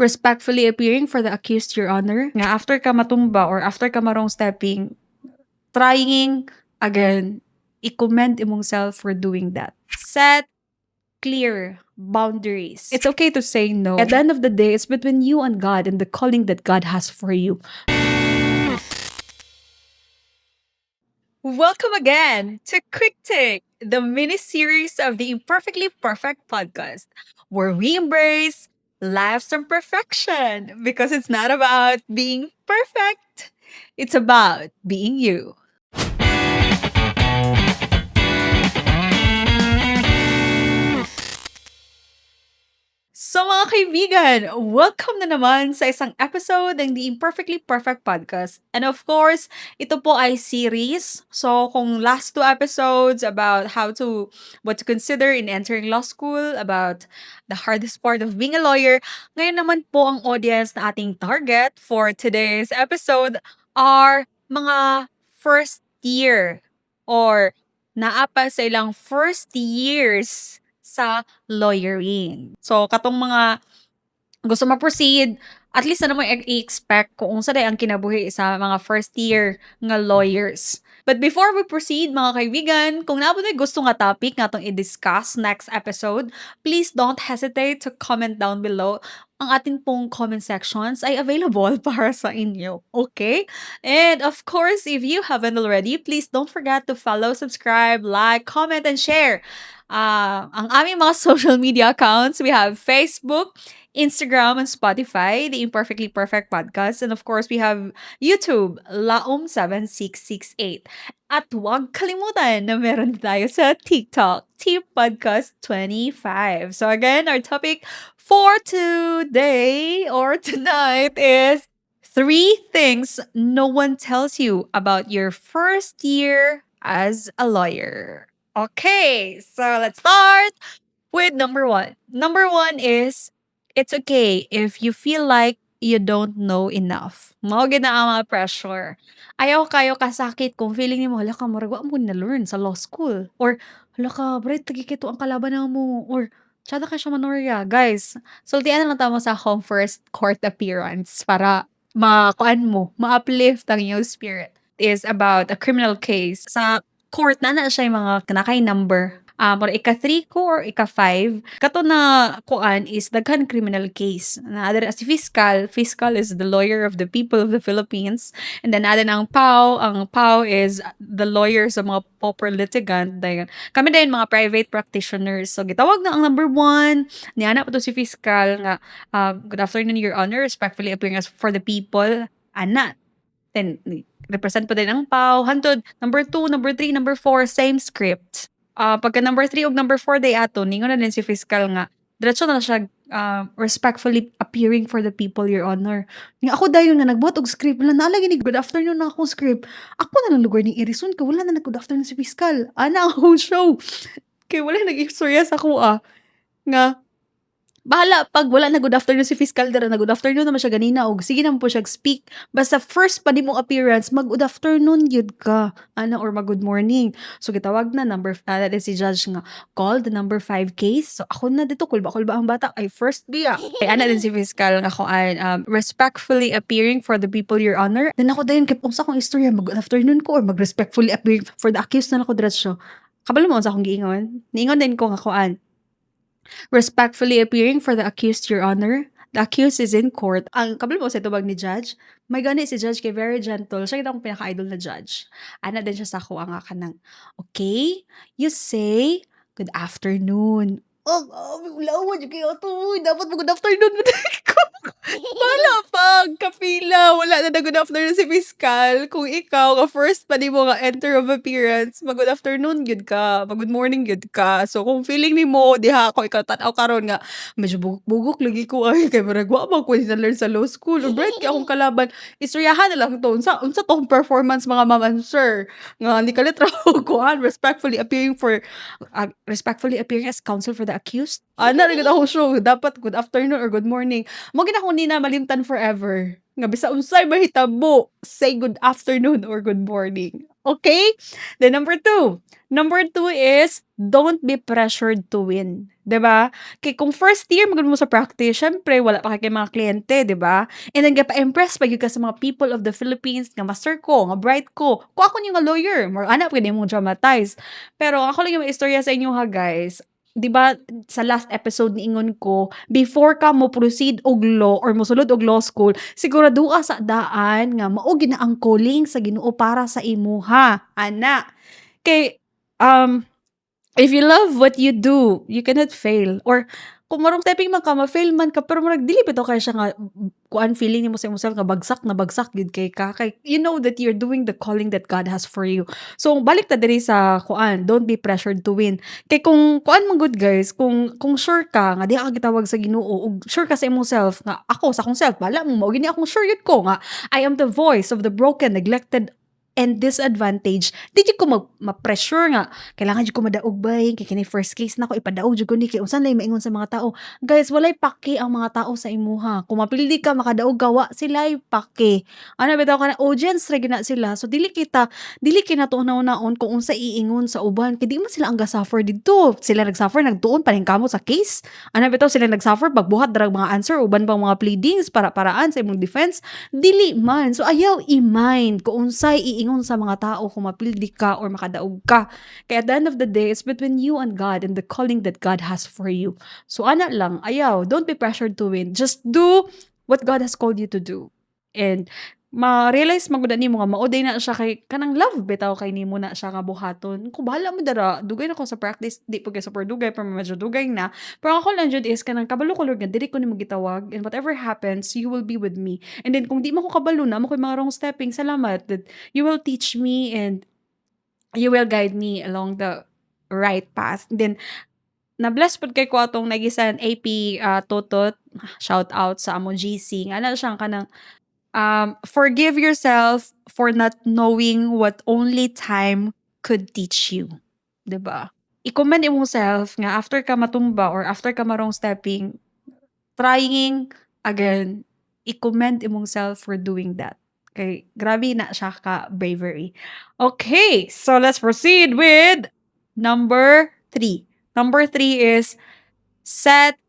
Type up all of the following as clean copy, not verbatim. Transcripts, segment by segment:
Respectfully appearing for the accused, Your Honor. Nga after ka matumba or after ka marong stepping, trying again, i-commend imong self for doing that. Set clear boundaries. It's okay to say no. At the end of the day, it's between you and God and the calling that God has for you. Welcome again to Quick Take, the mini series of the Imperfectly Perfect podcast, where we embrace life's imperfection because it's not about being perfect, it's about being you. So mga kaibigan, welcome na naman sa isang episode ng The Imperfectly Perfect Podcast. And of course, ito po ay series. So kung last two episodes about what to consider in entering law school, about the hardest part of being a lawyer, ngayon naman po ang audience na ating target for today's episode are mga first year or naapa sa ilang first years sa lawyering. So, katong mga gusto ma-proceed, at least na naman i-expect kung unsa day ang kinabuhi sa mga first year nga lawyers. But before we proceed, mga kaibigan, kung naabot may gusto nga topic nga itong i-discuss next episode, please don't hesitate to comment down below. Ang ating pong comment sections ay available para sa inyo. Okay? And of course, if you haven't already, please don't forget to follow, subscribe, like, comment, and share. Ang aming mga social media accounts, we have Facebook, Instagram, and Spotify, the Imperfectly Perfect Podcast. And of course, we have YouTube, Laom7668. At huwag kalimutan na meron tayo sa TikTok, TPodcast25. So again, our topic for today or tonight is 3 things no one tells you about your first year as a lawyer. Okay, so let's start with number 1. Number 1 is, it's okay if you feel like you don't know enough. Mao gid na ang mga pressure. Ayaw kayo kasakit kung feeling nimo hala ka murag wa mo na-learn sa law school or hala ka bre tagi kay ang kalaban namo or tsada ka siya manorya. Guys, sultian na lang tamo sa home first court appearance para ma-uplift ang iyong spirit. Is about a criminal case. Sa court na siya yung mga kanakay number. Or ika-3 ko or ika-5. Kato na kuan is daghan criminal case. Na other si fiscal. Fiscal is the lawyer of the people of the Philippines. And then other ang PAO. Ang PAO is the lawyer sa mga pauper litigant. Dayon. Kami din mga private practitioners. So gitawag na ang number 1. Niana pa to si fiscal nga good afternoon, Your Honor. Respectfully appearing as for the people. Ana. Then represent pa din ang PAO. Hantod, number 2, number 3, number 4, same script. Pagka number 3 ug number 4 day ato, ningon na din si fiscal nga, diretso na siya respectfully appearing for the people, Your Honor. Nga ako dayon nga nagbuhat og script, wala na lagi ni good afternoon na akong script. Ako na lang lugar ni Irison, ka wala na good afternoon si fiscal. Ana ang whole show. Kay wala nag-istorya sa kuha nga bahala pag wala na good afternoon si fiscal dara na good afternoon naman siya ganina og sige naman po siya speak basta first pa nimo appearance mag good afternoon yun ka ana or mag good morning. So gitawag na number that is si judge nga call the number 5 case. So ako na dito kulba ang bata ay first biya kay ana din si fiscal nga ko ay respectfully appearing for the people, Your Honor. Then ako dayon kay unsa kong istorya mag good afternoon ko or mag respectfully appearing for the accused na ako diretso. Kabalo mo unsa akong giingon? Niingon din ko nga kuan respectfully appearing for the accused, Your Honor. The accused is in court. Ang kabalo mo sa tubag ni judge, may gani si judge kay very gentle. Siya kita akong pinaka-idol na judge. Ana din siya sa ako ang kanang, okay, you say, good afternoon. Ulawan yung kayo to. Dapat mo good afternoon. Wala pag kapila. Wala na good afternoon si fiscal. Kung ikaw, first pa di mo nga enter of appearance, mag good afternoon yun ka. Mag good morning yun ka. So kung feeling ni mo, diha ako ikaw tanaw karon nga, medyo bugok lagi ko ay kay maragwa ba ko na-learn sa law school. Or break akong kalaban. Istoryahan na lang to. Unsa tong performance mga ma'am and sir. Nga, hindi ka litra kuhan. Respectfully appearing as counsel for the accused. Ana rin ako show. Dapat good afternoon or good morning. Mo gina ko nina malimtan forever. nga bisan unsay mahitabo, say good afternoon or good morning. Okay? Then number two is don't be pressured to win, 'di ba? Kay kung first year magud mo sa practice, syempre wala pa kay mga kliyente, 'di ba? And then gapa-impress pa gyud ka sa mga people of the Philippines nga master ko, nga bright ko. Kung ako nga lawyer, more ana pwede mong dramatize. Pero ako lang yung istorya sa inyo ha guys. 'Di ba sa last episode niingon ko, before ka mo proceed og law or mosulod og law school, sigurado ka sa daan nga mao gid na ang calling sa Ginoo para sa imuha, ana. Kay um if you love what you do, you cannot fail. Or kung marong typing man ka, ma-fail man ka, pero murag dili bitaw kay siya nga kuan feeling nimo sa imong self nga bagsak na bagsak gyud kay ka. Kay you know that you're doing the calling that God has for you. So balik ta diri sa kuan, don't be pressured to win. Kay kung kuan man good guys, kung sure ka nga di ka gitawag sa Ginoo ug sure ka sa imong self nga ako sa akong self, bala mo mao gini akong sure yun ko nga I am the voice of the broken, neglected and disadvantaged. Di jud ko ma-pressure nga kailangan jud ko madaog bay kay kini first case nako ipadaog jud ko ni kay unsa lay maingon sa mga tao. Guys, walay paki ang mga tao sa imuha. Kung mapildi ka makadaog ka wa sila'y paki. Ano bitaw kana audience ra gyud na sila. So dili kinato naon kung unsa iingon sa uban kay di man sila ang ga-suffer didto. Sila nag-suffer nagtuon pa rin kamo sa case. Ano bitaw sila nag-suffer pagbuhat darag mga answer uban pang mga pleadings para-paraan sa imong defense. Dili man. So ayaw i-mind kung unsay iingon sa mga tao kung mapildi ka or makadaog ka. Kaya at the end of the day, it's between you and God and the calling that God has for you. So ana lang, ayaw, don't be pressured to win. Just do what God has called you to do. And ma-realize magud nimo nga mauday na siya kay kanang love bitaw kay nimo na siya nga buhaton. Kung bahala mo dara, dugay na ko sa practice, di po kay super dugay pero medyo dugay na. Pero ako lang jud is kanang kabalo ko Lord nga dili ko nimo gitawag and whatever happens, you will be with me. And then kung di mo ko kabalo na mo koy mga wrong stepping, salamat that you will teach me and you will guide me along the right path. Then na-bless pud kay ko atong nagisan AP Totot, shout out sa amo GC nga na siyang kanang forgive yourself for not knowing what only time could teach you, 'di ba? I-commend imong self nga after ka matumba or after ka marong stepping, trying again, i-commend imong self for doing that. Kay grabe na siya ka bravery. Okay, so let's proceed with number 3. Number 3 is set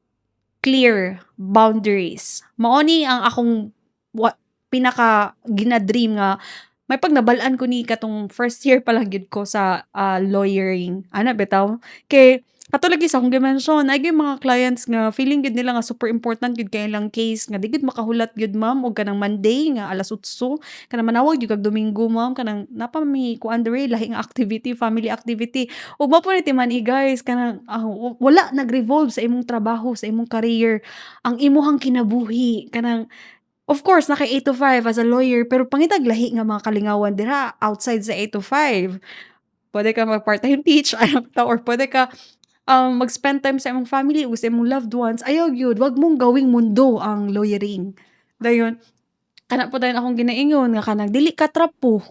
clear boundaries. Mao ni ang akong pinaka gina-dream nga may pag nabalaan ko ni katong first year pa lang gyud ko sa lawyering. Ana bitaw? Kay katulad gyud sa akong gi-mention, ay gyud mga clients nga feeling gyud nila nga super important gyud kay ilang case nga di gyud makahulat gyud ma'am og kanang Monday nga 8:00 kanang manawag gyud kag Domingo ma'am kanang napa mi kuan diri lahi nga activity, family activity. Ug mao po ni timan guys kanang wala nag-revolve sa imong trabaho, sa imong career, ang imuhang kinabuhi kanang of course naka 8 to 5 as a lawyer pero pangitag lahi nga mga kalingawan dira outside sa 8 to 5. Puwede ka mag part-time teach alam ta or puwede ka mag-spend time sa imong family o sa imong loved ones. Ayaw gyud, wag mong gawing mundo ang lawyering. Dayon, kana po dayon akong ginaingon nga kanang dili ka trapo.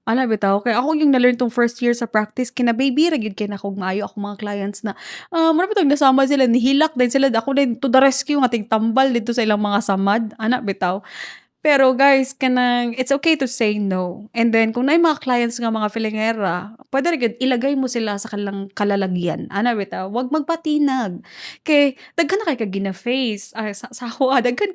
Ana bitaw kay ako yung na-learn tong first year sa practice kina-baby ra gyud kay nako maayo akong mga clients na mura bitaw nasama sila nihilak din sila ako din to the rescue nga tigtambal dito sa ilang mga samad ana bitaw. Pero guys, kanang it's okay to say no. And then kung naay mga clients nga mga filingera, puwede ra gyud ilagay mo sila sa kanilang kalalagyan. Ana bitaw, wag magpatinag. Kay daghan na kay kag gina-face sa ako daghan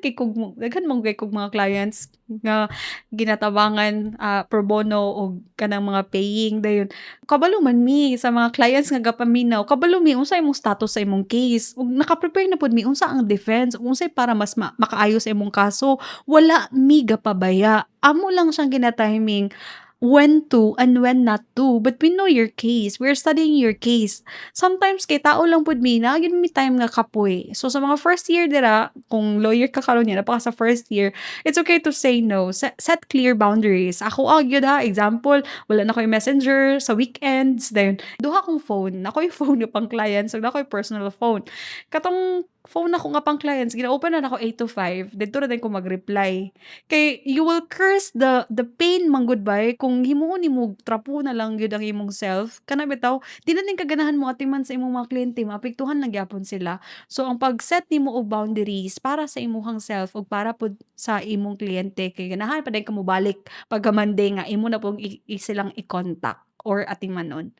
mong kay kog mga clients nga ginatabangan pro bono og kanang mga paying dayon. Kabalo man mi sa mga clients nga gapaminaw, kabalo mi unsa imong status sa imong case. Ug naka-prepare na pud mi unsa ang defense, ug unsay para mas makaayo sa imong kaso. Wala mi gapabaya. Amo lang siyang gina-timing when to and when not to. But we know your case. We're studying your case. Sometimes kay tao lang pud mi na gyud mi time nga kapoy. So sa mga first year dira, kung lawyer ka karon niya napaka sa first year, it's okay to say no. Set clear boundaries. Ako gyud ha, example, wala na ko'y messenger sa weekends, then duha kong phone. Nako'y phone yung pang client, so nako'y personal phone. Katong phone ako nga pang clients gina-open na nako 8 to 5 didto na din ko mag-reply. Kay you will curse the pain man gud bay kung himuon nimo trapo na lang gyud ang imong self, kana bitaw di na din kaganahan mo atiman sa imong mga kliyente maapektuhan lang gyapon sila. So ang pag-set nimo og boundaries para sa imong self ug para pud sa imong kliyente kay ganahan pa din ka mobalik pagka Monday nga imo na pong silang i-contact or atimanon.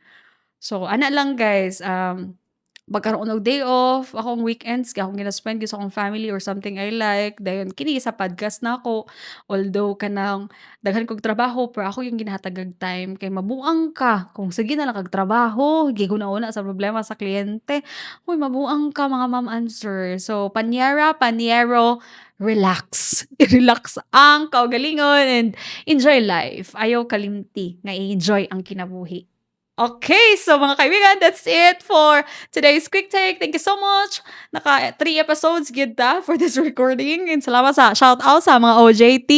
So ana lang guys, magkaroon og day off, akong weekends kaya akong gina-spend gyud sa akong family or something I like. Dayon kini sa podcast nako, although kanang daghan kog trabaho pero ako yung ginhatag og time kay mabuang ka. Kung sige na lang kag trabaho, gihuna-una sa problema sa kliyente, uy mabuang ka mga ma'am and sir. So panyera, panyero, relax. I-relax ang kaugalingon and enjoy life. Ayaw kalimti nga i-enjoy ang kinabuhi. Okay, so mga kaibigan, that's it for today's quick take. Thank you so much. Naka 3 episodes gyud ta for this recording. And salamat sa shout out sa mga OJT.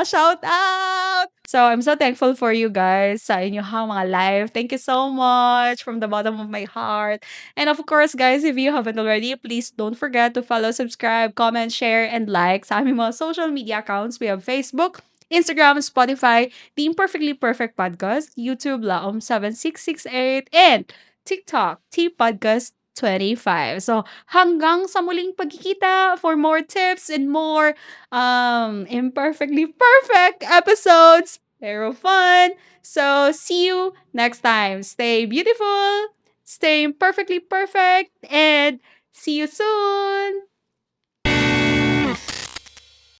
Shout out. So I'm so thankful for you guys sa inyong mga live. Thank you so much from the bottom of my heart. And of course, guys, if you haven't already, please don't forget to follow, subscribe, comment, share, and like sa aming mga social media accounts. We have Facebook, Instagram, Spotify, The Imperfectly Perfect Podcast, YouTube, Laom7668, and TikTok, T-Podcast25. So, hanggang sa muling pagkikita for more tips and more imperfectly perfect episodes, pero fun. So, see you next time. Stay beautiful, stay perfectly perfect, and see you soon.